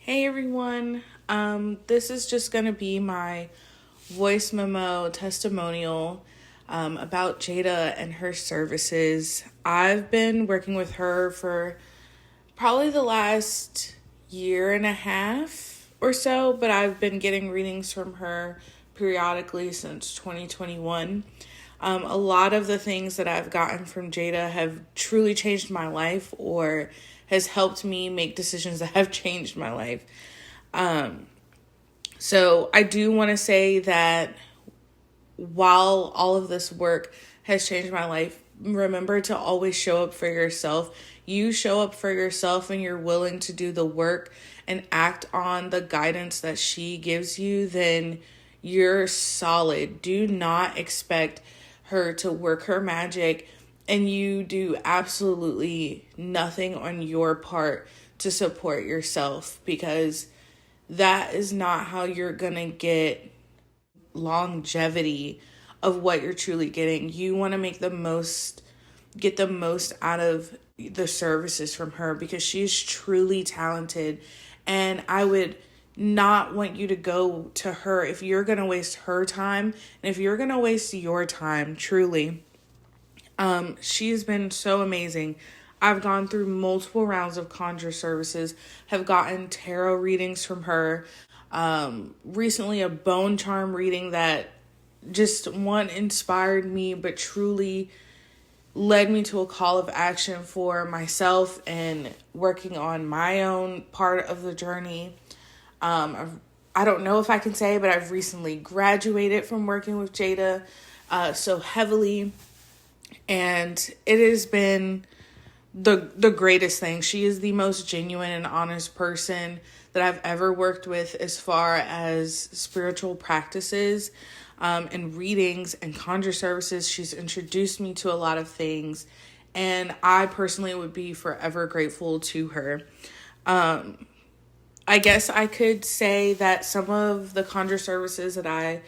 Hey everyone, this is just going to be my voice memo testimonial about Jada and her services. I've been working with her for probably the last year and a half or so, but I've been getting readings from her periodically since 2021. A lot of the things that I've gotten from Jada have truly changed my life or has helped me make decisions that have changed my life. So I do want to say that while all of this work has changed my life, remember to always show up for yourself. You show up for yourself and you're willing to do the work and act on the guidance that she gives you, then you're solid. Do not expect her to work her magic and you do absolutely nothing on your part to support yourself, because that is not how you're gonna get longevity of what you're truly getting. You want to get the most out of the services from her, because she's truly talented, and I would not want you to go to her if you're going to waste her time and if you're going to waste your time, truly. She's been so amazing. I've gone through multiple rounds of Conjure services, have gotten tarot readings from her. Recently a bone charm reading that just one inspired me, but truly led me to a call of action for myself and working on my own part of the journey. I don't know if I can say, but I've recently graduated from working with Jada so heavily, and it has been the greatest thing. She is the most genuine and honest person that I've ever worked with as far as spiritual practices and readings and conjure services. She's introduced me to a lot of things, and I personally would be forever grateful to her. I guess I could say that some of the conjure services that I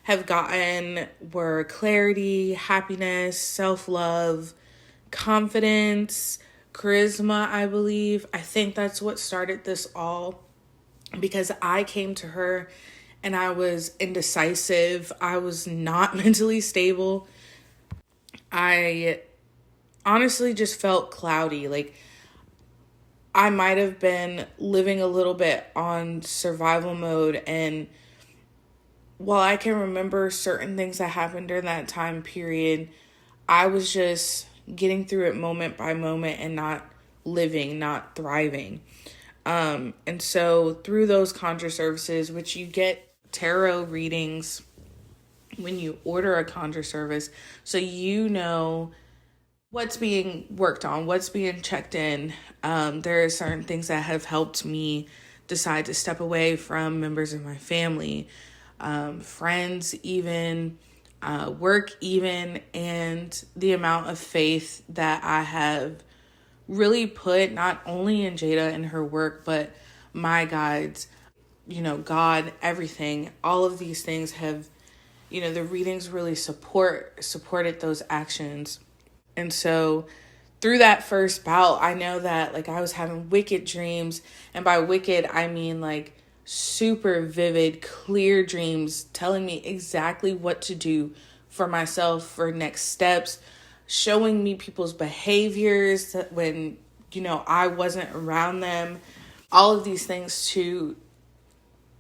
have gotten were clarity, happiness, self-love, confidence, charisma, I believe. I think that's what started this all, because I came to her and I was indecisive. I was not mentally stable. I honestly just felt cloudy. Like I might have been living a little bit on survival mode, and while I can remember certain things that happened during that time period, I was just getting through it moment by moment and not living, not thriving. And so through those conjure services, which you get tarot readings when you order a conjure service, so you know what's being worked on, what's being checked in. There are certain things that have helped me decide to step away from members of my family, friends even, work even, and the amount of faith that I have really put not only in Jada and her work, but my guides, God, everything. All of these things have, the readings really supported those actions. And so through that first bout, I know that I was having wicked dreams, and by wicked, I mean super vivid, clear dreams telling me exactly what to do for myself, for next steps, showing me people's behaviors when, I wasn't around them. All of these things to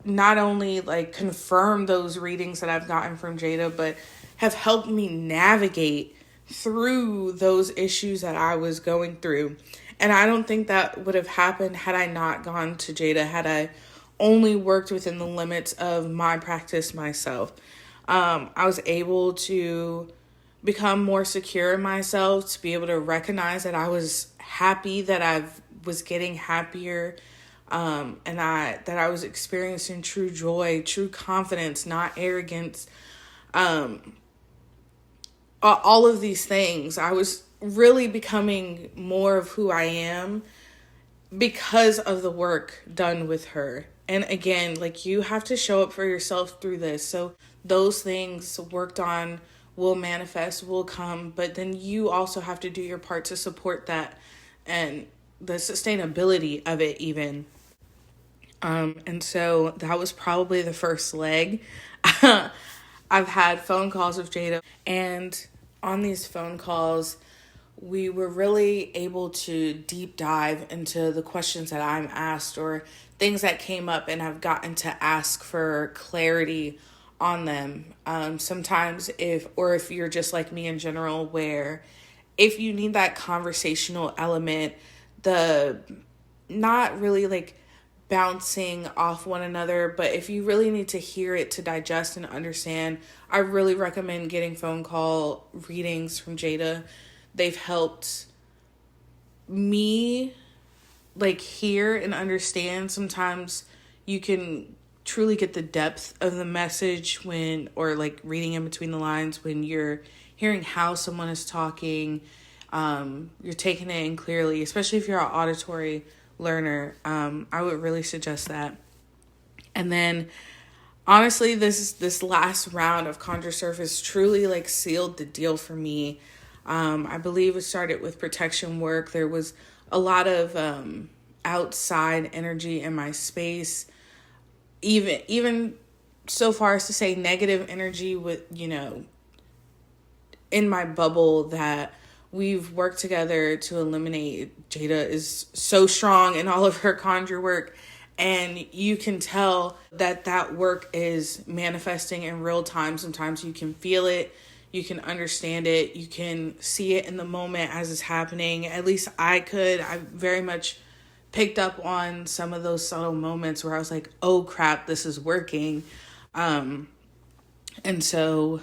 not only confirm those readings that I've gotten from Jada, but have helped me navigate through those issues that I was going through. And I don't think that would have happened had I not gone to Jada, had I only worked within the limits of my practice myself. I was able to become more secure in myself, to be able to recognize that I was happy, that I was getting happier, and that I was experiencing true joy, true confidence, not arrogance. All of these things. I was really becoming more of who I am because of the work done with her. And again, you have to show up for yourself through this. So those things worked on will manifest, will come, but then you also have to do your part to support that and the sustainability of it even. And so that was probably the first leg. I've had phone calls with Jada, and on these phone calls, we were really able to deep dive into the questions that I'm asked or things that came up, and I've gotten to ask for clarity on them. Sometimes if you're just like me in general, where if you need that conversational element, the not really like bouncing off one another, but if you really need to hear it to digest and understand, I really recommend getting phone call readings from Jada. They've helped me like hear and understand. Sometimes you can truly get the depth of the message when, or like reading in between the lines, when you're hearing how someone is talking. You're taking it in clearly, especially if you're an auditory learner. I would really suggest that. And then honestly, this last round of Conjure Surface truly like sealed the deal for me. I believe it started with protection work. There was a lot of outside energy in my space, even so far as to say negative energy with, in my bubble that we've worked together to eliminate. Jada is so strong in all of her conjure work, and you can tell that work is manifesting in real time. Sometimes you can feel it, you can understand it, you can see it in the moment as it's happening. At least I could. I very much picked up on some of those subtle moments where I was like, oh crap, this is working. And so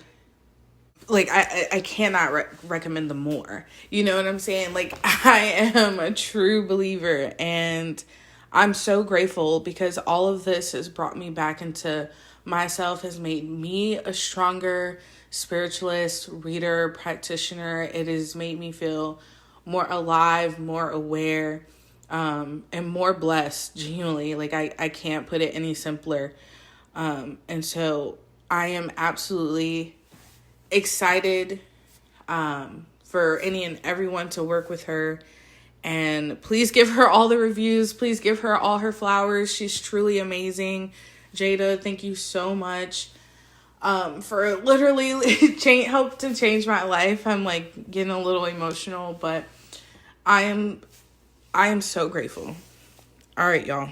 like I cannot recommend them more. You know what I'm saying? Like, I am a true believer, and I'm so grateful because all of this has brought me back into myself, has made me a stronger spiritualist, reader, practitioner. It has made me feel more alive, more aware, and more blessed, genuinely. Like, I can't put it any simpler. And so I am absolutely excited for any and everyone to work with her. And please give her all the reviews. Please give her all her flowers. She's truly amazing. Jada, thank you so much for literally helped to change my life. I'm like getting a little emotional, but I am so grateful. All right, y'all.